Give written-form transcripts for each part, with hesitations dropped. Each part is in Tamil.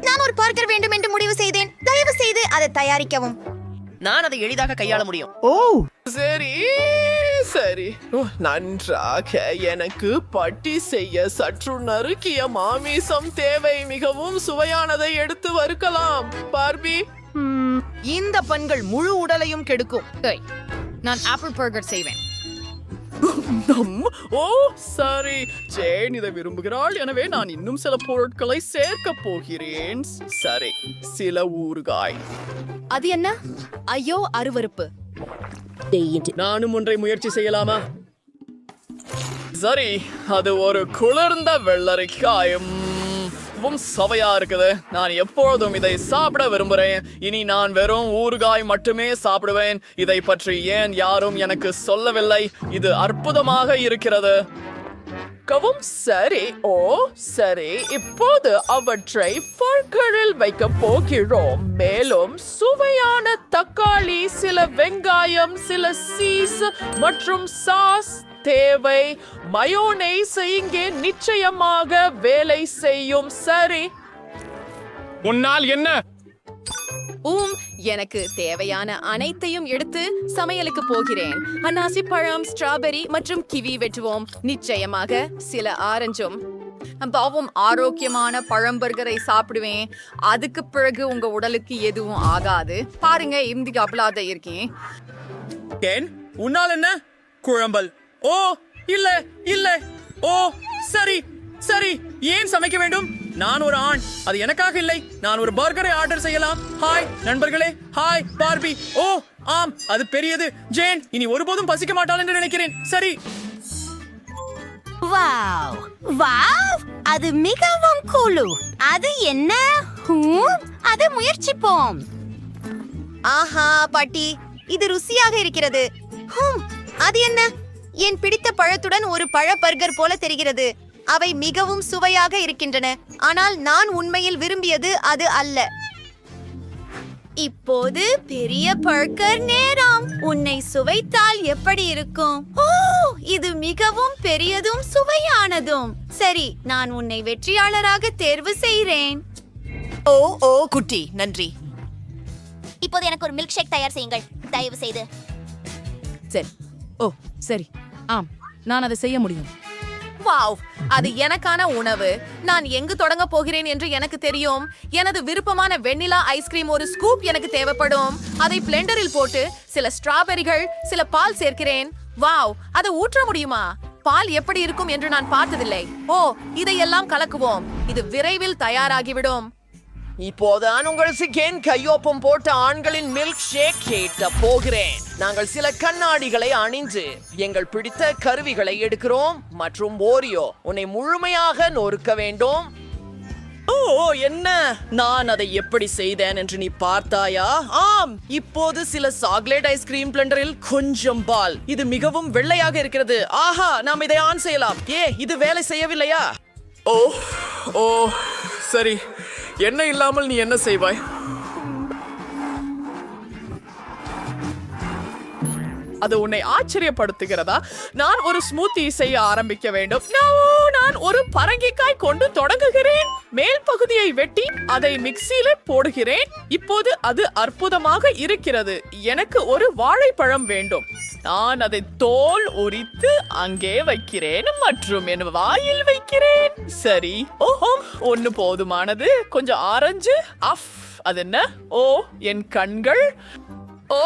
நான் ஒரு பர்கர் வேண்டும் என்று முடிவு செய்தேன். தயவு செய்து அதை தயாரிக்கவும். நான் அதை எளிதாக கையாள முடியும். ஓ சரி சரி. நன்றாக. எனக்கு பட்டி செய்ய சற்று நறுக்கிய மாமிசம் தேவை. மிகவும் சுவையானதை எடுத்து வறுக்கலாம். பார்பி, இந்த பண்கள் முழு உடலையும் கெடுக்கும். நான் ஆப்பிள் பர்கர் செய்வேன். ஓ சரி. ஜேன் இதை விரும்புகிறாள், எனவே நான் இன்னும் சில பொருட்களை சேர்க்க போகிறேன். சரி, சில ஊறுகாய். அது என்ன? ஐயோ, அருவருப்பு. நானும் ஒன்றை முயற்சி செய்யலாமா? சரி, அது ஒரு குளிர்ந்த வெள்ளரிக்காயும் சவையா இருக்குது. நான் எப்பொழுதும் இதை சாப்பிட விரும்புகிறேன். இனி நான் வெறும் ஊறுகாய் மட்டுமே சாப்பிடுவேன். இதை பற்றி ஏன் யாரும் எனக்கு சொல்லவில்லை? இது அற்புதமாக இருக்கிறது. கவும் சரி. ஓ சரி, இப்போது அவற்றை பர்கரில் வைக்க போகிறோம். மேலும் சுவையான தக்காளி, சில வெங்காயம், சில சீஸ் மற்றும் சாஸ் தேவை. மயோனைஸ் இங்கே நிச்சயமாக வேலை செய்யும். சரி, உன்னால் என்ன? எனக்கு தேவையான அனைத்தையும் எடுத்து சமையலுக்கு போகிறேன். அன்னாசி பழம், ஸ்ட்ராபெரி மற்றும் கிவி வெட்டுவோம். நிச்சயமாக சில ஆரஞ்சும். பாவம், ஆரோக்கியமான பழம்பர்கரை சாப்பிடுவேன். அதுக்கு பிறகு உங்க உடலுக்கு எதுவும் ஆகாது. பாருங்க, இந்திக்கு அப்பளாத இருக்கேன். உன்னால் என்ன? குழம்பல். ஓ இல்ல இல்ல. ஓ சரி சரி. ஏன் சமைக்க வேண்டும்? நான் ஒரு ஆண், அது எனக்காக இல்லை. நான் ஒரு பர்கரை ஆர்டர் செய்யலாம். ஹாய் நண்பர்களே. Hi Barbie. ஓ ஆம், அது பெரியது. ஜேன் இனி ஒருபோதும் பசிக்க மாட்டாள் என்று நினைக்கிறேன். சரி. வாவ் வாவ், அது மிகவும் கூலு. அது என்ன? அதை முயற்சிப்போம். ஆஹா பாட்டி, இது ருசியாக இருக்கிறது. அது என்ன? என் பிடித்த பழத்துடன் ஒரு பழ பர்கர் போல தெரிகிறது. அவை மிகவும் சுவையாக இருக்கின்றன, ஆனால் நான் உண்மையில் விரும்பியது அது அல்ல. இப்போது பெரிய பர்கர் நேரம். உன்னை சுவைத்தால் எப்படி இருக்கும்? ஓ, இது மிகவும் பெரியதும் சுவையானதும். சரி, நான் உன்னை வெற்றியாளராக தேர்வு செய்கிறேன். ஓ ஓ குட்டி, நன்றி. இப்போது எனக்கு ஒரு மில்க் ஷேக் தயார் செய்யுங்கள், தயவு செய்து. சரி. ஓ சரி. ஆம், நான் அதை செய்ய முடியும். வாவ், அது எனக்கான உணவு. நான் எங்கு தொடங்க போகிறேன் என்று எனக்கு தெரியும். எனது விருப்பமான வெண்ணிலா ஐஸ்கிரீம் ஒரு ஸ்கூப் எனக்கு தேவைப்படும். அதை பிளெண்டரில் போட்டு சில ஸ்ட்ராபெரிகள், சில பால் சேர்க்கிறேன். வாவ், அதை ஊற்ற முடியுமா? பால் எப்படி இருக்கும் என்று நான் பார்த்ததில்லை. ஓ, இதையெல்லாம் கலக்குவோம். இது விரைவில் தயாராகிவிடும். இப்போதான் உங்களுக்கு கையொப்பம் போட்ட ஆண்களின் மில்க் ஷேக் கேட்ட போகிறேன். நாங்கள் சில கண்ணாடிகளை அணிந்து எங்கள் பிடித்த கருவிகளை எடுக்கிறோம் மற்றும் ஓரியோ உன்னை முழுமையாக நொறுக்க வேண்டும். ஓ என்ன? நான் அதை எப்படி செய்தேன் என்று நீ பார்த்தாயா? ஆம், இப்போது சில சாக்லேட் ஐஸ்கிரீம் பிளெண்டரில் கொஞ்சம் பால். இது மிகவும் வெள்ளையாக இருக்கிறது. ஆஹா, நாம் இதை ஆன் செய்யலாம். இது வேலை செய்யவில்லையா? ஓ ஓ சரி. என்ன இல்லாமல் நீ என்ன செய்வாய்? அது உன்னை ஆச்சரியப்படுத்துகிறதா? நான் ஒரு ஸ்மூத்தி செய்ய ஆரம்பிக்க வேண்டும். நான் ஒரு பரங்கிக்காய் கொண்டு தொடங்குகிறேன். மேல் பகுதியை வெட்டி அதை மிக்சியில போடுகிறேன். இப்போது அது அற்புதமாக இருக்கிறது. எனக்கு ஒரு வாழைப்பழம் வேண்டும். நான் அதை தோல் உரித்து அங்கே வைக்கிறேன் மற்றும் என் வாயில் வைக்கிறேன். சரி. ஓஹோ, ஒன்னு போதுமானது. கொஞ்சம் ஆரஞ்சு. அது என்ன? ஓ, என் கண்கள். ஓ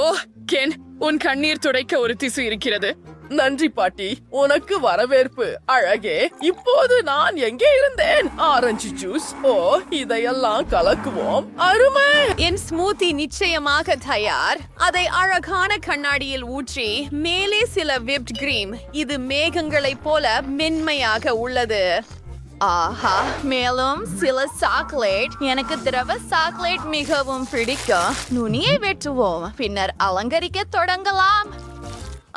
ஓ கென், உன் கண்ணீர் துடைக்க ஒரு திசு இருக்கிறது. நன்றி பாட்டி, உனக்கு வரவேற்பு. அழகே. இப்போது நான் எங்கே இருந்தேன்? Orange juice. ஓ, இதையெல்லாம் கலக்குவோம். அருமை. என் ஸ்மூத்தி நிச்சயமாக தயார். அதை அழகான கண்ணாடியில் ஊற்றி மேலே சில விப்ட் கிரீம். இது மேகங்களைப் போல மென்மையாக உள்ளது. ஆஹா, மேலும் சில சாக்லேட். எனக்கு திரவ சாக்லேட் மிகவும் பிடிக்கும். நுனியை வெட்டுவோம், பின்னர் அலங்கரிக்க தொடங்கலாம்.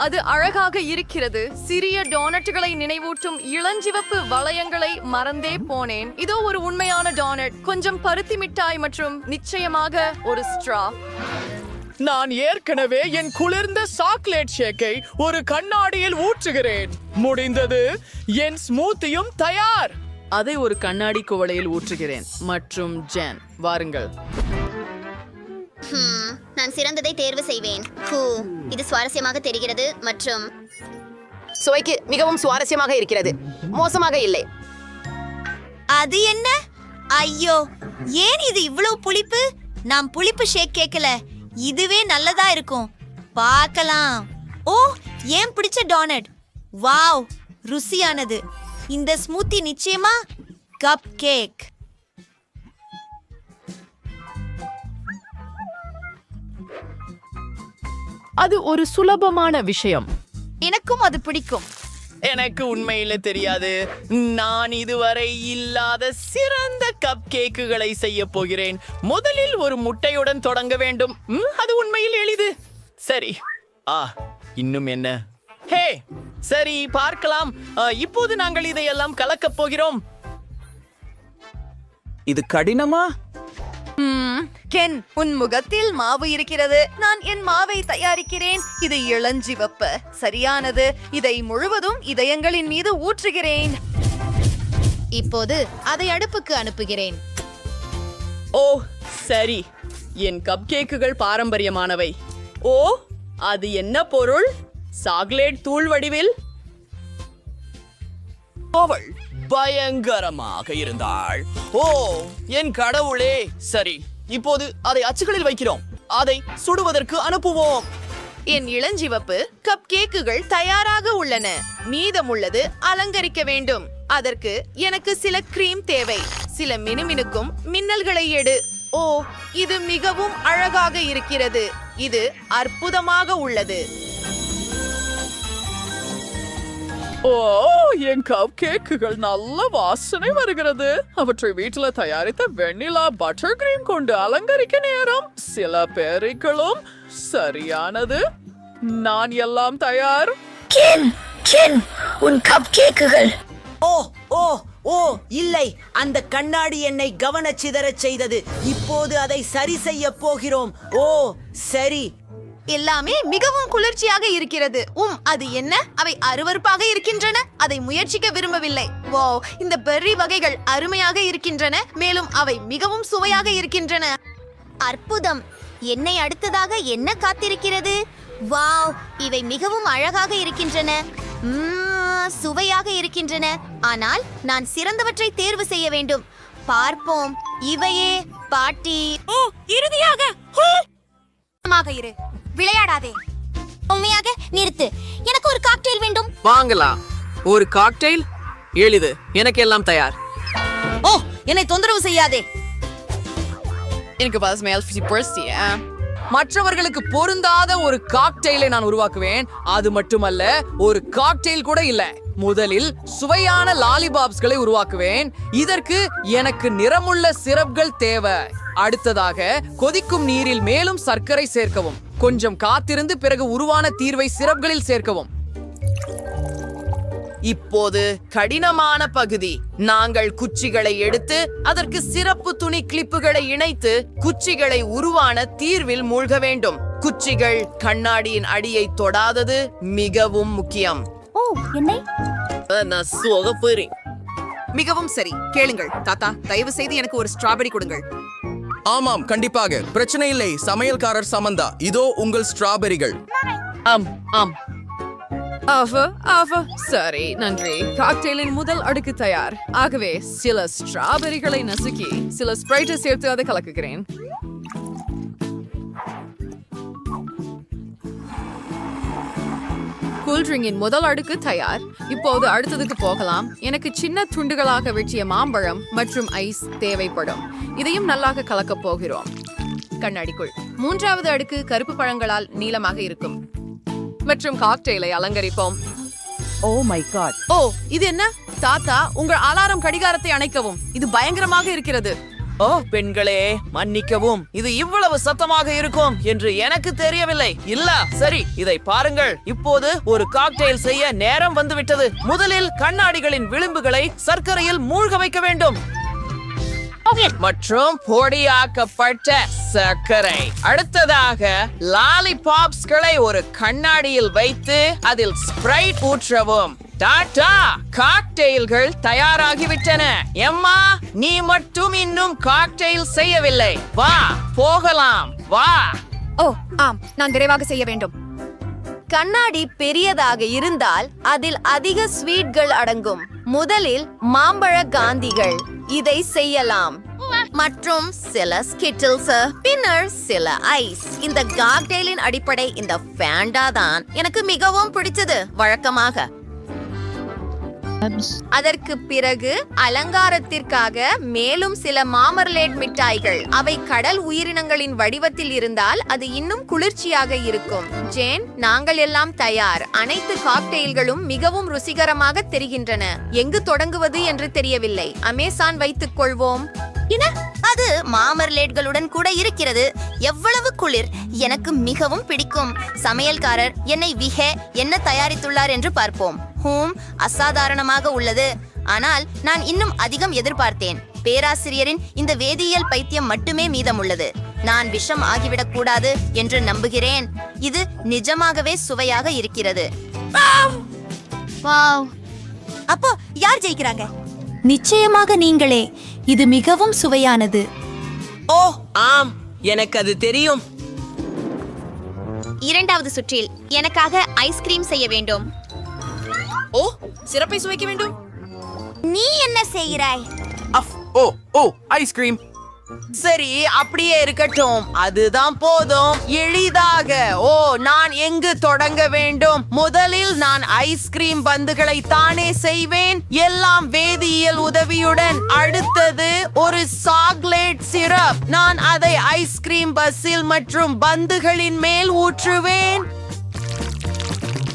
அது அழகாக இருக்கிறது. சிறிய டோனட்டுகளை நினைவூட்டும் இளஞ்சிவப்பு வளையங்களை மறந்தே போனேன். இதோ ஒரு உண்மையான டோனட். கொஞ்சம் பருத்தி மிட்டாய் மற்றும் நிச்சயமாக ஒரு ஸ்ட்ரா. நான் ஏற்கனவே என் குளிர்ந்த சாக்லேட் ஷேக்கை ஒரு கண்ணாடியில் ஊற்றுகிறேன். முடிந்தது. என் ஸ்மூத்தியும் தயார். அதை ஒரு கண்ணாடி குவளையில் ஊற்றுகிறேன் மற்றும் ஜென் வாருங்கள். நான் சிறந்ததை தேர்வு செய்வேன். இது சுவாரஸ்யமாக தெரிகிறது மற்றும் சுவைக்கு மிகவும் சுவாரஸ்யமாக இருக்கிறது. மோசமாக இல்லை. அது என்ன? ஐயோ, ஏன் இது இவ்வளவு புளிப்பு? நான் புளிப்பு ஷேக் கேட்கல. இதுவே நல்லதா இருக்கும். பார்க்கலாம். ஓ, ஏன் பிடிச்ச டோனட். வாவ், ருசியானது. இந்த ஸ்மூத்தி நிச்சயமா கப் கேக். அது ஒரு சுலபமான விஷயம். எனக்கும் அது பிடிக்கும். எனக்கு உண்மையில தெரியாது. நான் இதுவரை இல்லாத சிறந்த கப் கேக்குகளை செய்ய போகிறேன். முதலில் ஒரு முட்டையுடன் தொடங்க வேண்டும். அது உண்மையில் எளிது. சரி. இன்னும் என்ன? ஹே, சரி, பார்க்கலாம். இப்போது நாங்கள் இதையெல்லாம் கலக்கப் போகிறோம். இது கடினமா? கென், உன் முகத்தில் மாவு இருக்கிறது. நான் என் மாவை தயாரிக்கிறேன். இது இளஞ்சிவப்பு. சரியானது. இதை முழுவதும் இதயங்களின் மீது ஊற்றுகிறேன். இப்போது அதை அடுப்புக்கு அனுப்புகிறேன். ஓ சரி, என் கப் கேக்குகள் பாரம்பரியமானவை. ஓ, அது என்ன பொருள்? சாக்லேட் தூள் வடிவில். அவள் பயங்கரமாக இருந்தாள். ஓ என் கடவுளே. சரி, இப்போது அதை அச்சுகளில் வைக்கிறோம். அதை சுடுவதற்கு அனுப்புவோம். என் இளஞ்சிவப்பு கப் கேக்குகள் தயாராக உள்ளன. மீதமுள்ளது அலங்கரிக்க வேண்டும். அதற்கு எனக்கு சில கிரீம் தேவை. சில மினுமினுக்கும் மின்னல்களை எடு. ஓ, இது மிகவும் அழகாக இருக்கிறது. இது அற்புதமாக உள்ளது. ஓ, என் கப் கேக்குகள் நல்ல வாசனை வருகிறது. அவற்றை வீட்டுல தயாரித்த வெண்ணிலா பட்டர் கிரீம் கொண்டு அலங்கரிக்க நேரம். சில பேரிகளும் சரியானது. நான் எல்லாம் தயார். உன் கப் கேக்குகள். ஓ ஓ ஓ இல்லை, அந்த கண்ணாடி என்னை கவனச்சிதறச் செய்தது. இப்போது அதை சரி செய்ய போகிறோம். ஓ சரி. எல்லாமே மிகவும் குளிர்ச்சியாக இருக்கிறது. அது என்ன? அவை அருவருப்பாக இருக்கின்றன. அதை முயற்சிக்க விரும்பவில்லை. ஓ, இந்த பெர்ரி வகைகள் அருமையாக இருக்கின்றன. மேலும் அவை மிகவும் சுவையாக இருக்கின்றன. அற்புதம். என்னை அடுத்ததாக என்ன காத்திருக்கிறது? வாவ், இவை மிகவும் அழகாக இருக்கின்றன. சுவையாக இருக்கின்றன. ஆனால் நான் சிறந்தவற்றை தேர்வு செய்ய வேண்டும். பார்ப்போம். இவையே பாட்டி. ஓ, இறுதியாக இரு. விளையாடாதே. உண்மையாக நிறுத்து. எனக்கு ஒரு காக்டெயில் வேண்டும். வாங்கலாம். ஒரு காக்டெயில் எளிது. எனக்கு எல்லாம் தயார். ஓ, என்னை தொந்தரவு செய்யாதே. எனக்கு பசுமையால் மற்றவர்களுக்கு பொருந்தாத ஒரு காக்டெயிலை நான் உருவாக்குவேன். அது மட்டுமல்ல, ஒரு காக்டெயில் கூட இல்ல. முதலில் சுவையான லாலிபாப்ஸ்களை உருவாக்குவேன். இதற்கு எனக்கு நிறமுள்ள சிரப்கள் தேவை. அடுத்ததாக கொதிக்கும் நீரில் மேலும் சர்க்கரை சேர்க்கவும். கொஞ்சம் காத்திருந்து பிறகு உருவான தீர்வை சிரப்களில் சேர்க்கவும். இப்போது கடினமான பகுதி. நாங்கள் குச்சிகளை எடுத்து அதற்கு சிறப்பு துணி கிளிப்புகளை இணைத்து குச்சிகளை உருவான தீர்வில் மூழ்க வேண்டும். குச்சிகள் கண்ணாடியின் அடியை தொடாதது மிகவும் முக்கியம். ஓ, என்னை நான் சோக போறேன். மிகவும் சரி. கேளுங்கள் தாத்தா, தயவு செய்து எனக்கு ஒரு ஸ்ட்ராபெரி கொடுங்கள். ஆமாம், கண்டிப்பாக. பிரச்சனை இல்லை. சமையல்காரர் சமந்தா, இதோ உங்கள் ஸ்ட்ராபெரிகள். ஆம் ஆம். சரி, நன்றி. காக்டெயிலின் முதல் அடுக்கு தயார். ஆகவே சில ஸ்ட்ராபெரிகளை நசுக்கி சில ஸ்ப்ரைட்டை சேர்த்து அதை கலக்குகிறேன். கூல்ட்ரிங்கின் முதல் அடுக்கு தயார். இப்போது அடுத்ததுக்கு போகலாம். எனக்கு சின்ன துண்டுகளாக வெட்டிய மாம்பழம் மற்றும் ஐஸ் தேவைப்படும். இதையும் நல்லாக கலக்கப் போகிறோம். கண்ணாடிக்குள் மூன்றாவது அடுக்கு கருப்பு பழங்களால் நீளமாக இருக்கும் மற்றும் காக்டெயிலை அலங்கரிப்போம். Oh my God. ஓ, இது என்ன? தாத்தா, உங்கள் அலாரம் கடிகாரத்தை அணைக்கவும். இது பயங்கரமாக இருக்கிறது. ஓ பெண்களே, மன்னிக்கவும். இது இவ்வளவு சத்தமாக இருக்கும் என்று எனக்கு தெரியவில்லை. இல்ல, சரி, இதை பாருங்கள். இப்போது ஒரு காக்டெயில் செய்ய நேரம் வந்துவிட்டது. முதலில் கண்ணாடிகளின் விளிம்புகளை சர்க்கரையில் மூழ்க வைக்க வேண்டும் மற்றும் பொடியாக்கப்பட்ட சர்க்கரை. அடுத்ததாக லாலிபாப்ஸ்களை ஒரு கண்ணாடியில் வைத்து அதில் ஸ்ப்ரைட் ஊற்றவும். டாடா, காக்டெயில்கள் தயாராகிவிட்டன. எம்மா, நீ மட்டும் இன்னும் காக்டெயில் செய்யவில்லை. வா போகலாம், வா. ஓ ஆம், நான் விரைவாக செய்ய வேண்டும். கண்ணாடி பெரியதாக இருந்தால் அதில் அதிக ஸ்வீட்கள் அடங்கும். முதலில் மாம்பழ காந்திகள் இதை செய்யலாம் மற்றும் சில ஸ்கிட்டில்ஸ், பின்னர் சில ஐஸ். இந்த காக்டெயிலின் அடிப்படை இந்த ஃபேண்டா தான் எனக்கு மிகவும் பிடிச்சது. வழக்கமாக அதற்கு பிறகு அலங்காரத்திற்காக மேலும் சில மாமர்லேட் மிட்டாய்கள். அவை கடல் உயிரினங்களின் வடிவத்தில் இருந்தால் அது இன்னும் குளிர்ச்சியாக இருக்கும். ஜேன், நாங்கள் எல்லாம் தயார். அனைத்து காக்டெயில்களும் மிகவும் ருசிகரமாக தெரிகின்றன. எங்கு தொடங்குவது என்று தெரியவில்லை. அமேசான் வைத்துக் கொள்வோம். அது மாமர்லேட்களுடன் கூட இருக்கிறது. எவ்வளவு குளிர்! எனக்கு மிகவும் பிடிக்கும். சமையல்காரர் என்னை என்ன தயாரித்துள்ளார் என்று பார்ப்போம். அசாதாரணமாக உள்ளது. ஆனால் நான் இன்னும் அதிகம் எதிர்பார்த்தேன். பேராசிரியரின் இந்த வேதியியல் பைத்தியம் மட்டுமே மீதமுள்ளது. நான் விஷம் ஆகிவிடக் கூடாது என்று நம்புகிறேன். இது நிஜமாகவே சுவையாக இருக்கிறது. அப்போ யார் ஜெயிக்கிறாங்க? நிச்சயமாக நீங்களே. இது மிகவும் சுவையானது. ஓ ஆம், எனக்கு அது தெரியும். இரண்டாவது சுற்றில் எனக்காக ஐஸ்கிரீம் செய்ய வேண்டும். ஓ, சிறப்பை சுவைக்க வேண்டும். நீ என்ன செய்கிறாய்? ஐஸ்கிரீம். சரி, அப்படியே இருக்கட்டும். அதுதான் போதும். எளிதாக. ஓ, நான் எங்கு தொடங்க வேண்டும்? முதலில் நான் ஐஸ்கிரீம் பந்துகளை தானே செய்வேன், எல்லாம் வேதியியல் உதவியுடன். அடுத்தது ஒரு சாக்லேட் சிரப். நான் அதை ஐஸ்கிரீம் பஸ்ஸில் மற்றும் பந்துகளின் மேல் ஊற்றுவேன்.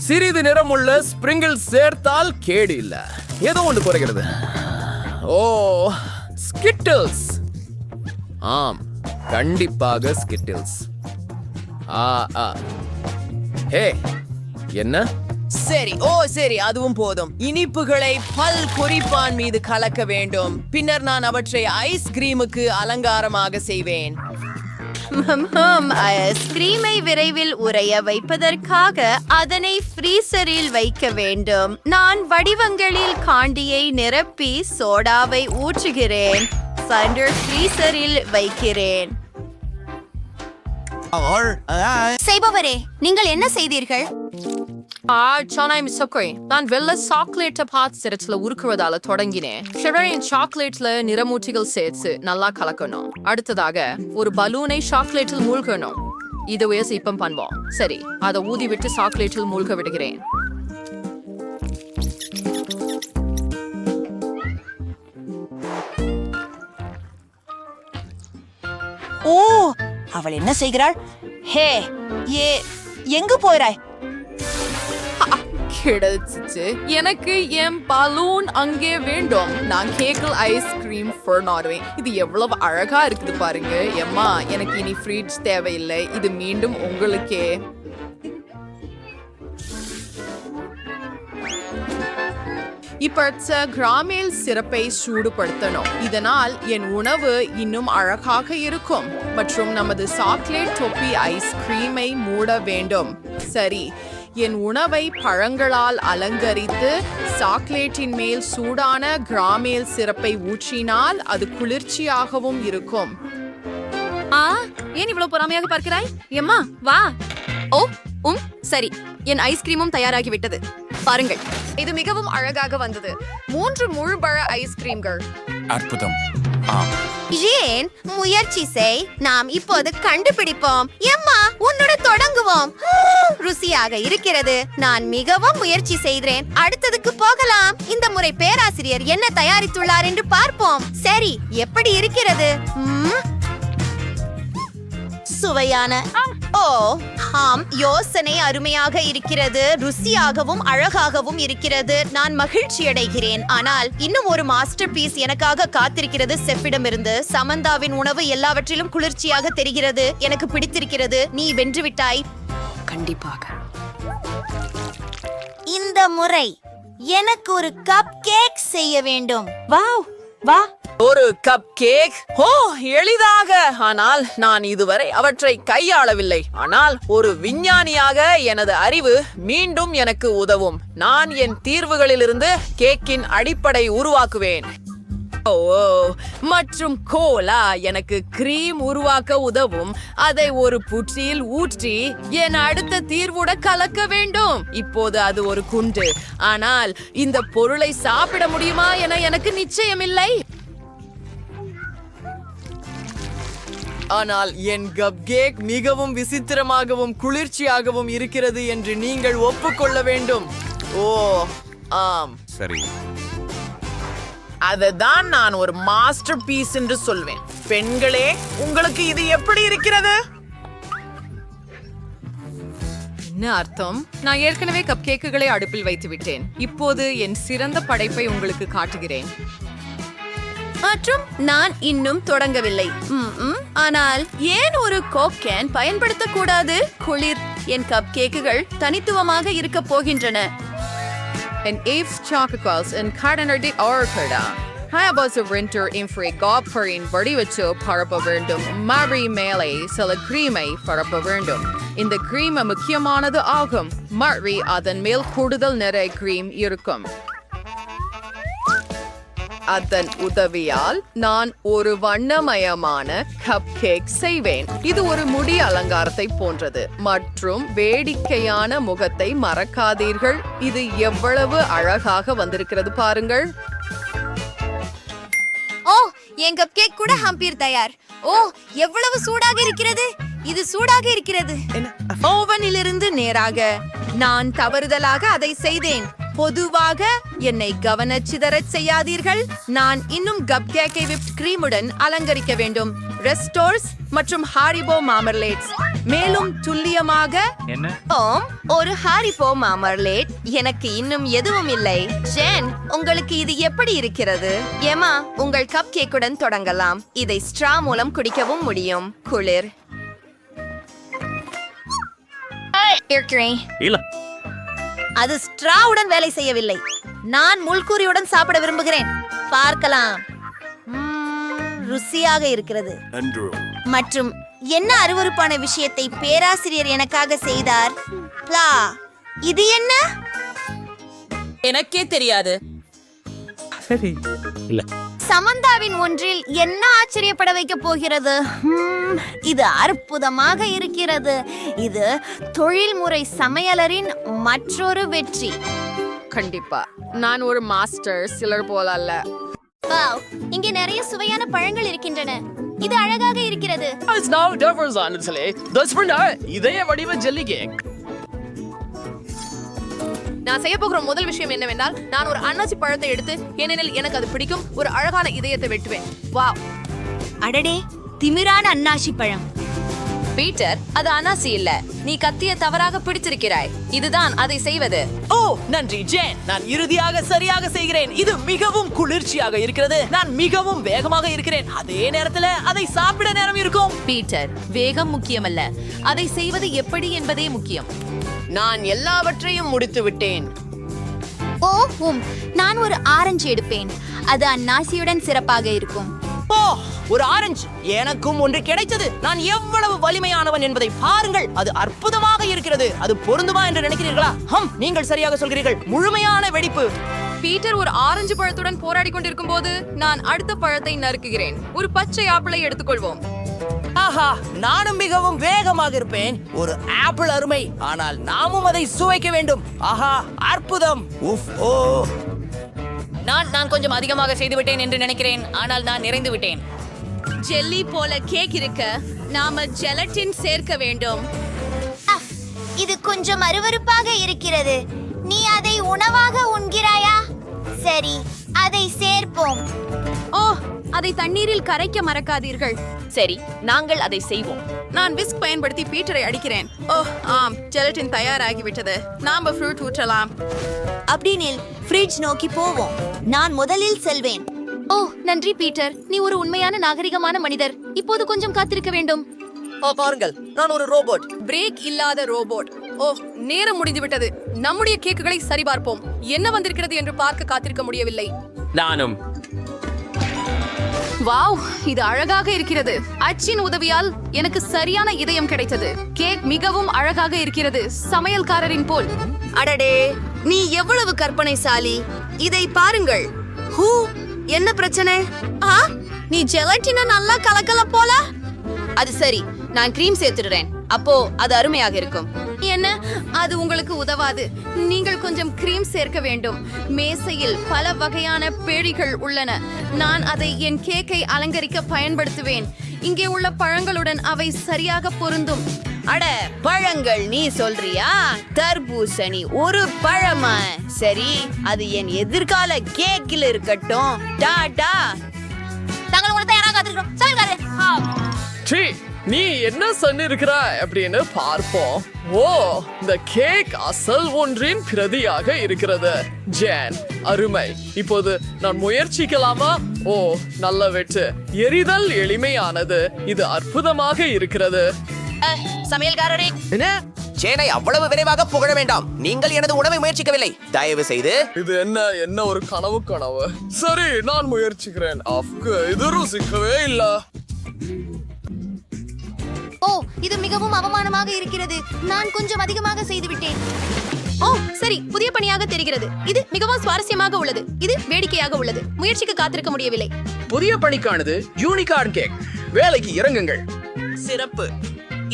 சிறிது நிறமுள்ள ஸ்பிரிங்கிள் சேர்த்தால் கேடு இல்ல. ஏதோ ஒன்று குறைகிறது. ஓ, ஸ்கிட்டில்ஸ். ஆம், கண்டிப்பாக ஸ்கிட்டில்ஸ். ஹே, என்ன? சரி, அதுவும் போதும். இனிப்புகளை பல் குறிப்பான் மீது கலக்க வேண்டும். பின்னர் நான் அவற்றை ஐஸ்கிரீமுக்கு அலங்காரமாக செய்வேன். ஐஸ்கிரீமை விரைவில் உறைய வைப்பதற்காக அதனை ஃப்ரீசரில் வைக்க வேண்டும். நான் வடிவங்களில் காண்டியை நிரப்பி சோடாவை ஊற்றுகிறேன். ஃப்ரீசரில் வைக்கிறேன். செய்பவரே, நீங்கள் என்ன செய்தீர்கள்? நான் வெள்ள சாக்லேட்டை பாத்திரத்துல உருக்குவதால தொடங்கினேன். சாக்லேட்ல நிறமூட்டிகள் சேர்த்து நல்லா கலக்கணும். அடுத்ததாக ஒரு பலூனை சாக்லேட்டில் மூழ்கணும். இதுவே இப்பம் பண்ணுவோம். சரி, அதை ஊதி விட்டு சாக்லேட்டில் மூழ்க விடுகிறேன். ஓ, அவள் என்ன செய்கிறாள்? ஹே, எங்கு போகிறாய்? கிடைச்சிச்சு. எனக்கு என் பலூன் அங்கே வேண்டும். நான் கேக்கில் ஐஸ்கிரீம் ஃபர்னாடுவேன். இது எவ்வளவு அழகா இருக்குது பாருங்க. எம்மா, எனக்கு இனி ஃப்ரிட்ஜ் தேவையில்லை. இது மீண்டும் உங்களுக்கே. இப்ப கிராமேல் சிறப்பை சூடுபடுத்தணும். இதனால் என் உணவு இன்னும் அழகாக இருக்கும். மற்றும் நமது சாக்லேட் தொப்பி ஐஸ்கிரீமை மூட வேண்டும். சரி, என் உணவை பழங்களால் அலங்கரித்து சாக்லேட்டின் மேல் சூடான கிராமேல் சிறப்பை ஊற்றினால் அது குளிர்ச்சியாகவும் இருக்கும். ஏன் இவ்வளவு பொறாமையாக பார்க்கிறாய்? எம்மா, வா. ஓ, சரி, என் ஐஸ்கிரீமும் தயாராகிவிட்டது. பாருங்கள், இது மிகவும் அழகாக வந்தது. 3 முழுபழ ஐஸ்கிரீம்கள். அற்புதம். ஏன் முயற்சி செய். நாம் இப்போது கண்டுபிடிப்போம். எம்மா, உன்னோட தொடங்குவோம். ருசியாக இருக்கிறது. நான் மிகவும் முயற்சி செய்கிறேன். அடுத்ததுக்கு போகலாம். இந்த முறை பேராசிரியர் என்ன தயாரித்துள்ளார் என்று பார்ப்போம். சரி, எப்படி இருக்கிறது? சுவையான. ஓ ஆம், யோசனை அருமையாக இருக்கிறது. ருசியாகவும் அழகாகவும் இருக்கிறது. நான் மகிழ்ச்சி அடைகிறேன். ஆனால் இன்னும் ஒரு மாஸ்டர் பீஸ் எனக்காக காத்திருக்கிறது. செஃபிடமிருந்து சமந்தாவின் உணவு எல்லாவற்றிலும் குளிர்ச்சியாக தெரிகிறது. எனக்கு பிடித்திருக்கிறது. நீ வென்றுவிட்டாய். கண்டிப்பாக. இந்த முறை எனக்கு ஒரு கப் கேக் செய்ய வேண்டும். வாவ், வா. ஒரு கப் கேக். ஓ, எளிதாக. ஆனால் நான் இதுவரை அவற்றை கையாளவில்லை. ஆனால் ஒரு விஞ்ஞானியாக எனது அறிவு மீண்டும் எனக்கு உதவும். நான் என் தீர்வுகளிலிருந்து கேக்கின் அடிப்படை உருவாக்குவேன். ஓ, மற்றும் கோலா எனக்கு கிரீம் உருவாக்க உதவும். அதை ஒரு புற்றியில் ஊற்றி என் அடுத்த தீர்வுட கலக்க வேண்டும். இப்போது அது ஒரு குண்டு. ஆனால் இந்த பொருளை சாப்பிட முடியுமா என எனக்கு நிச்சயமில்லை. ஆனால் என் கப் கேக் மிகவும் விசித்திரமாகவும் குளிர்ச்சியாகவும் இருக்கிறது என்று நீங்கள் ஒப்புக்கொள்ள வேண்டும். ஓ ஆம், சரி. அதுதான் நான் ஒரு மாஸ்டர் பீஸ் என்று சொல்வேன். பெண்களே, உங்களுக்கு இது எப்படி இருக்கிறது? என்ன அர்த்தம்? நான் ஏற்கனவே கப் கேக்குகளை அடுப்பில் வைத்து விட்டேன். இப்போது என் சிறந்த படைப்பை உங்களுக்கு காட்டுகிறேன். மற்றும் நான் இன்னும் தொடங்கவில்லை. ஆனால் ஏன் ஒரு கோக் கேன் பயன்படுத்தக்கூடாது? குளிர் என் கப் கேக்குகள் தனித்துவமாக இருக்க போகின்றன. En Eve's chocolates and Cardenardi Orkada. Hayabas of Winter in free Gopperin Bardivacho Parapaverdum, Mari Mele, Sala Creamy Parapaverdum. In the cream a Mukiamanada Algum, Marri Adan Mil Kurdal Nere Cream Yurkum. அதன் உதவியால் நான் ஒரு வண்ணமயமான கப் கேக் செய்வேன். இது ஒரு முடி அலங்காரத்தை போன்றது மற்றும் வேடிக்கையான முகத்தை மறக்காதீர்கள். இது எவ்வளவு அழகாக வந்திருக்கிறது பாருங்கள். ஓ, என் கப் கேக் கூட ஹம்பீர் தயார். ஓ, எவ்வளவு சூடாக இருக்கிறது. இது சூடாக இருக்கிறது. ஓவனிலிருந்து நேராக நான் தவறுதலாக அதை செய்தேன். பொதுவாக என்னை கவனச்சிதறச் செய்யாதீர்கள். நான் இன்னும் கப் கேக்கை விப்ட் கிரீமுடன் அலங்கரிக்க வேண்டும். ரெஸ்டோர்ஸ் மற்றும் ஹாரிபோ மாமர்லேட்ஸ். மேலும் துல்லியமாக ஒரு ஹாரிபோ மாமர்லேட். எனக்கு இன்னும் எதுவும் இல்லை. ஜென், உங்களுக்கு இது எப்படி இருக்கிறது? ஏமா, உங்கள் கப் கேக்குடன் தொடங்கலாம். இதை ஸ்ட்ரா மூலம் குடிக்கவும் முடியும். குளிர் அது ஸ்ட்ராவுடன் வேலை செய்யவில்லை. நான் முள்கூரியுடன் சாப்பிட விரும்புகிறேன். பார்க்கலாம். ருசியாக இருக்கிறது. மற்றும் என்ன அருவருப்பான விஷயத்தை பேராசிரியர் எனக்காக செய்தார். இது என்ன? எனக்கே தெரியாது. சமந்தாவின் ஒன்றில் என்ன ஆச்சரியப்பட வைக்க போகிறது? இது அற்புதமாக இருக்கிறது. இது தொழில்முறை சமையலரின் மற்றொரு வெற்றி. கண்டிப்பா நான் ஒரு மாஸ்டர் சிலர் போல அல்ல. வாவ், இங்கே நிறைய சுவையான பழங்கள் இருக்கின்றன. இது அழகாக இருக்கிறது. இதய வடிவ ஜெல்லி கேக். நான் செய்ய போகிற முதல் விஷயம் என்னவென்றால், நான் ஒரு அன்னாசி பழத்தை எடுத்து, ஏனெனில் எனக்கு அது பிடிக்கும், ஒரு அழகான இதயத்தை வெட்டுவேன். வாவ், அடடே, திமிரான அன்னாசி பழம். பீட்டர், அது அனாசி இல்ல. நீ கத்திய தவறாக பிடித்திருக்கிறாய். இதுதான் அதை செய்வது. ஓ, நன்றி ஜேன். நான் இறுதியாக சரியாக செய்கிறேன். இது மிகவும் குளிர்ச்சியாக இருக்கிறது. நான் மிகவும் வேகமாக இருக்கிறேன். அதே நேரத்துல அதை சாப்பிட நேரம் இருக்கும். பீட்டர், வேகம் முக்கியமல்ல, அதை செய்வது எப்படி என்பதே முக்கியம். நான் எல்லாவற்றையும் முடித்து விட்டேன். நான் ஒரு ஆரஞ்சு எடுப்பேன். அது அன்னாசியுடன் சிறப்பாக இருக்கும். ஓ, ஒரு ஆரஞ்சு. எனக்கும் ஒன்று கிடைத்தது. நான் எவ்வளவு வலிமையானவன் என்பதை பாருங்கள். அது அற்புதமாக இருக்கிறது. அது பொருந்துமா என்று நினைக்கிறீர்களா? நீங்கள் சரியாக சொல்கிறீர்கள். முழுமையான வெடிப்பு. பீட்டர் ஒரு ஆரஞ்சு பழத்துடன் போராடி கொண்டிருக்கும் போது நான் அடுத்த பழத்தை நறுக்குகிறேன். ஒரு பச்சை ஆப்பிளை எடுத்துக்கொள்வோம். ஆஹா, நானும் மிகவும் வேகமாக இருப்பேன். ஒரு ஆப்பிள் அருமை, ஆனால் நாமும் அதை சுவைக்க வேண்டும். ஆஹா, அற்புதம். ஓ, நான் கொஞ்சம் அதிகமாக செய்து விட்டேன் என்று நினைக்கிறேன். ஆனால் நான் நிறைந்து விட்டேன். ஜெல்லி போல கேக் இருக்க நாம ஜெலட்டின் சேர்க்க வேண்டும். இது கொஞ்சம் அருவருப்பாக இருக்கிறது. நீ அதை உணவாக உண்கிறாயா? சரி, அதை சேர்ப்போம். ஓ, அதை தண்ணீரில் கரைக்க மறக்காதீர்கள். சரி, நாங்கள் அதை செய்வோம். நான் விஸ்க் பயன்படுத்தி பீட்டரை அடிக்கிறேன். ஓ ஆம், ஜெலட்டின் தயாராகிவிட்டது. நாம ஃப்ரூட் ஊற்றலாம். அப்படினில் ஃப்ரிட்ஜ் நோக்கி போவோம். நான் முதலில் செல்வேன். ஓ, நன்றி பீட்டர். நீ ஒரு உண்மையான நாகரிகமான மனிதர். இப்போது கொஞ்சம் காத்திருக்க வேண்டும். பாருங்கள், நான் ஒரு ரோபோட். பிரேக் இல்லாத ரோபோட். ஓ, நேரம் முடிந்து விட்டது. நம்முடைய கேக்குகளை சரிபார்ப்போம். என்ன வந்திருக்கிறது என்று பார்க்க காத்திருக்க முடியவில்லை. நானும். வாவ், இது அழகாக இருக்கிறது. அச்சின் உதவியால் எனக்கு சரியான இதயம் கிடைத்தது. கேக் மிகவும் அழகாக இருக்கிறது, சமையல்காரரின் போல். அடடே, நீ எவ்வளவு கற்பனைசாலி. இதை பாருங்கள். ஹூ, என்ன பிரச்சனை? நீ ஜெலட்டின நல்லா கலக்கல போல. அது சரி, நான் கிரீம் சேர்த்துடுறேன். அப்போ அது அருமையாக இருக்கும். என்ன, அது உங்களுக்கு உதவாது. நீங்கள் கொஞ்சம் கிரீம் சேர்க்க வேண்டும். மேசையில் பல வகையான பேழிகள் உள்ளன. நான் அதை என் கேக்கை அலங்கரிக்க பயன்படுத்துவேன். இங்கே உள்ள பழங்களுடன் அவை சரியாக பொருந்தும். அட, பழங்கள் நீ சொல்றியா? தர்பூசணி ஒரு பழமா? சரி, அது என் எதிர்கால கேக்கில் இருக்கட்டும். டாடா. தாங்கள் உங்களை தயாராக காத்திருக்கிறோம். சமையல்காரரே. சீ, நீ என்ன சொன்னிருக்கிறாய் அப்படின்னு பார்ப்போம். ஓ, இந்த கேக் அசல் ஒன்றின் பிரதியாக இருக்கிறது. ஜேன், அருமை. இப்போது நான் முயற்சிக்கலாமா? ஓ, நல்ல வெட்டு. எரிதல் எளிமையானது. இது அற்புதமாக இருக்கிறது. சமையல்காரரே, என்ன? ஜேனை அவ்வளவு விரைவாக புகழ வேண்டாம். நீங்கள் எனது உணவை முயற்சிக்கவில்லை. தயவு செய்து. இது என்ன ஒரு கனவு. சரி, நான் முயற்சிக்கிறேன். இது ருசிக்கவே இல்ல. ஓ, இது மிகவும் அவமானமாக இருக்கிறது. நான் கொஞ்சம் அதிகமாக செய்துவிட்டேன். ஓ, சரி, புதிய பணியாக தெரிகிறது. இது மிகவும் சுவாரஸ்யமாக உள்ளது. இது வேடிக்கையாக உள்ளது. முயற்சிக்கு காத்திருக்க முடியவில்லை. புதிய பணிக்கானது யூனிகார்ன் கேக். வேலைக்கு இறங்குங்கள். சிறப்பு.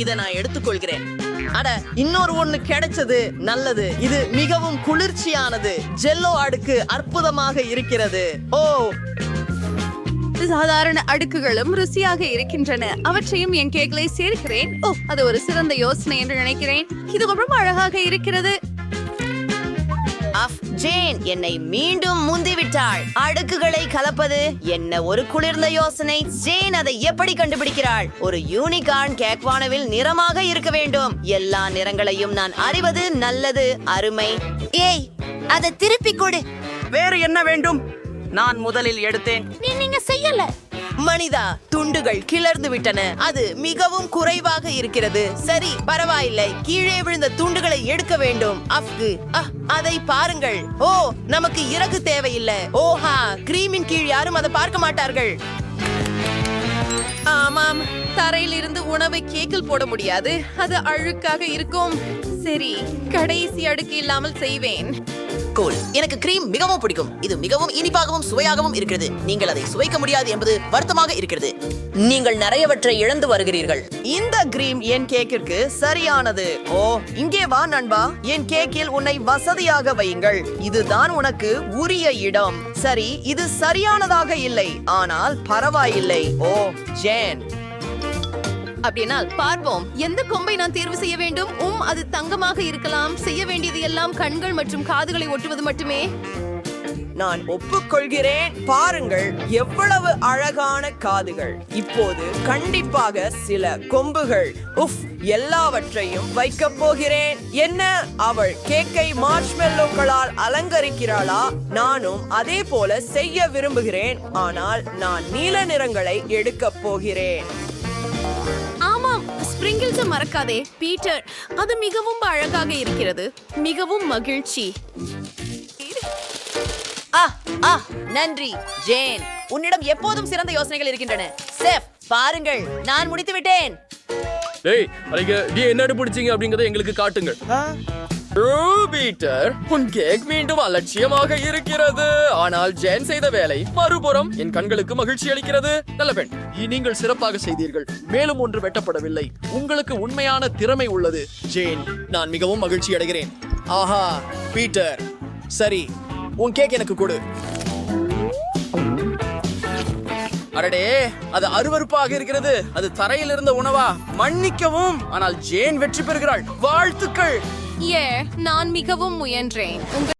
இதை நான் எடுத்துக்கொள்கிறேன். அட, இன்னொரு ஒண்ணு கிடைச்சது. நல்லது. இது மிகவும் குளிர்ச்சியானது. ஜெல்லோ அடுக்கு அற்புதமாக இருக்கிறது. ஓ, சாதாரண அடுக்குகளும் ருசியாக இருக்கின்றன. அவற்றையும் என் கேக்களை சேர்க்கிறேன். ஓ, அது ஒரு சிறந்த யோசனை என்று நினைக்கிறேன். இது ரொம்ப அழகாக இருக்கிறது. ஜேன் என்னை மீண்டும் முந்திவிட்டாள். அடுக்குகளை கலப்பது என்ன ஒரு குளிர்ந்த யோசனை. ஜேன் அதை எப்படி கண்டுபிடிக்கிறாள்? ஒரு யூனிகார்ன் கேக் வானவில் நிறமாக இருக்க வேண்டும். எல்லா நிறங்களையும் நான் அறிவது நல்லது. அருமை. ஏய், அதை திருப்பி கொடு. வேறு என்ன வேண்டும்? நான் முதலில் எடுத்தேன். நீங்க செய்யல. மனிதா, துண்டுகள் கிளர்ந்து விட்டன. அது மிகவும் குறைவாக இருக்கிறது. சரி, பரவாயில்லை. கீழே விழுந்த துண்டுகளை எடுக்க வேண்டும். அதை பாருங்கள். ஓ, நமக்கு இறகு தேவையில்லை. ஓஹா, கிரீமின் கீழ் யாரும் அதை பார்க்க மாட்டார்கள். ஆமாம், தரையில் இருந்து உணவை கேக்கில் போட முடியாது. அது அழுக்காக இருக்கும். சரி, கடைசி அடுக்கு இல்லாமல் செய்வேன். கூல். எனக்கு கிரீம் மிகவும் பிடிக்கும். இது மிகவும் இனிப்பாகவும் சுவையாகவும் இருக்கிறது. நீங்கள் அதை சுவைக்க முடியாது என்பது வருத்தமாக இருக்கிறது. நீங்கள் நிறையவற்றை இழந்து வருகிறீர்கள். இந்த கிரீம் என் கேக்கிற்கு சரியானது. ஓ, இங்கே வா நண்பா. என் கேக்கில் உன்னை வசதியாக வையுங்கள். இதுதான் உனக்கு உரிய இடம். சரி, இது சரியானதாக இல்லை, ஆனால் பரவாயில்லை. ஓ, ஜேன். அப்படினால் பார்ப்போம். எந்த கொம்பை நான் தேர்வு செய்ய வேண்டும்? அது தங்கமாக இருக்கலாம். செய்ய வேண்டியது எல்லாம் கண்கள் மற்றும் காதுகளை ஒட்டுவது மட்டுமே. நான் ஒப்புக்கொள்கிறேன். பாருங்கள், எவ்வளவு அழகான காதுகள். இப்போது கண்டிப்பாக சில கொம்புகள். எல்லாவற்றையும் வைக்க போகிறேன். என்ன, அவள் கேக்கை மார்ஷ்மெல்லோக்களால் அலங்கரிக்கிறாளா? நானும் அதே போல செய்ய விரும்புகிறேன். ஆனால் நான் நீல நிறங்களை எடுக்க போகிறேன். ஆமாம், ஸ்பிரிங்கிள்ஸ் மறக்காதே பீட்டர். அது மிகவும் அழகாக இருக்கிறது. மிகவும் மகிழ்ச்சி. நன்றி ஜேன். உன்னிடம் எப்போதும் சிறந்த யோசனைகள் இருக்கின்றன. செஃப், பாருங்கள், நான் முடித்து விட்டேன். டேய், நீ என்ன பிடிச்சீங்க அப்படிங்கறத எங்களுக்கு காட்டுங்க. பீட்டர், உன் கேக் மீண்டும் அலட்சியமாக இருக்கிறது. ஆனால் ஜேன் செய்த வேலை மறுபுறம் என் கண்களுக்கு மகிழ்ச்சி அளிக்கிறது. நல்ல பெண், நீங்கள் சிறப்பாக செய்தீர்கள். மேலும் ஒன்று வெட்டப்படவில்லை. உங்களுக்கு உண்மையான திறமை உள்ளது ஜேன். நான் மிகவும் மகிழ்ச்சி அடைகிறேன். ஆஹா, பீட்டர், சரி, உன் கேக் எனக்கு கொடு. அடடே, அது அருவருப்பாக இருக்கிறது. அது தரையில் இருந்த உணவா? மன்னிக்கவும், ஆனால் ஜேன் வெற்றி பெறுகிறாள். வாழ்த்துக்கள். நான் மிகவும் முயன்றேன்.